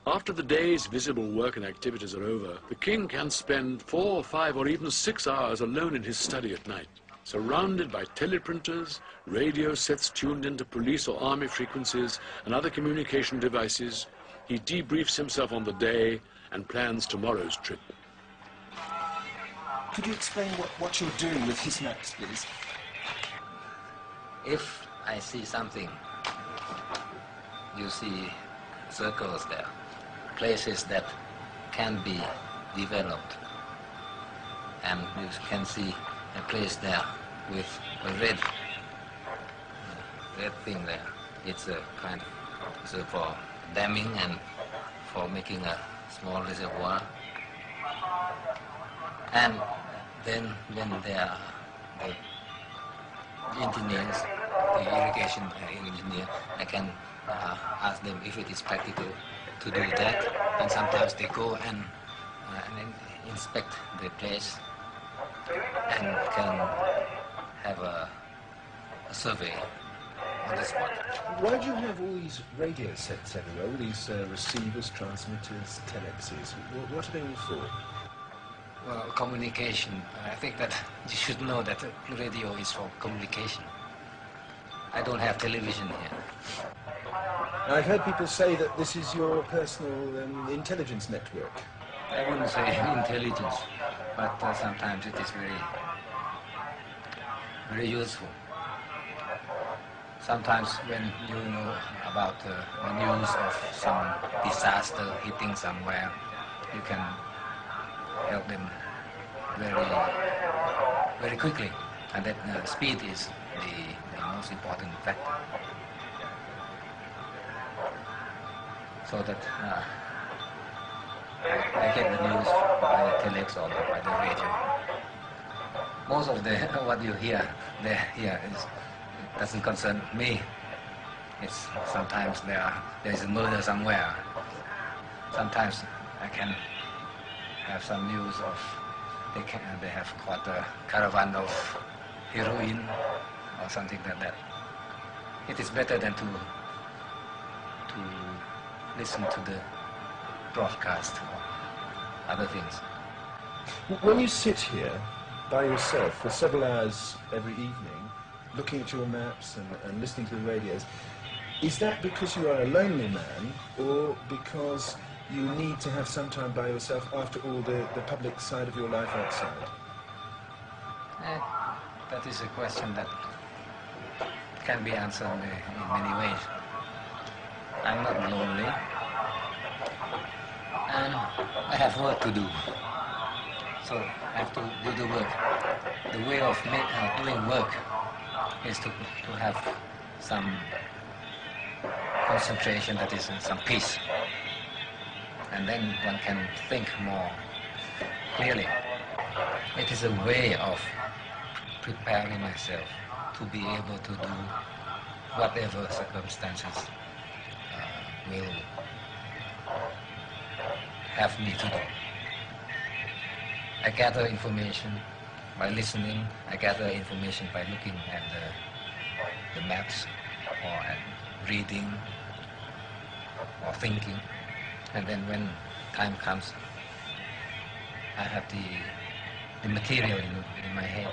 After the day's visible work and activities are over, the king can spend 4, 5, or even 6 hours alone in his study at night, surrounded by teleprinters, radio sets tuned into police or army frequencies, and other communication devices. He debriefs himself on the day and plans tomorrow's trip. Could you explain what you're doing with his maps, please? If I see something, you see circles there, places that can be developed, and you can see a place there with a red thing there. It's a kind of for damming and for making a small reservoir. And then when there are the engineers, the irrigation engineer, I can ask them if it is practical to do that. And sometimes they go and inspect the place and can have a survey on the spot. Why do you have all these radio sets everywhere, all these receivers, transmitters, telexes? What are they all for? Well, communication. I think that you should know that radio is for communication. I don't have television here. I've heard people say that this is your personal intelligence network. I wouldn't say intelligence, but sometimes it is very useful. Sometimes when you know about the news of some disaster hitting somewhere, you can help them very quickly, and that speed is the most important factor. So that I get the news by the telex or by the radio. Most of what you hear here doesn't concern me. It's sometimes there is a murder somewhere. Sometimes I can have some news of they have caught a caravan of heroin or something like that. It is better than to listen to the broadcast or other things. When you sit here by yourself for several hours every evening, looking at your maps and listening to the radios, is that because you are a lonely man, or because you need to have some time by yourself after all the public side of your life outside? That is a question that can be answered in many ways. I'm not lonely, and I have work to do, so I have to do the work. The way of doing work is to have some concentration, that is some peace, and then one can think more clearly. It is a way of preparing myself to be able to do whatever circumstances will have me to do. I gather information by listening. I gather information by looking at the maps, or at reading, or thinking. And then when time comes, I have the material in my head.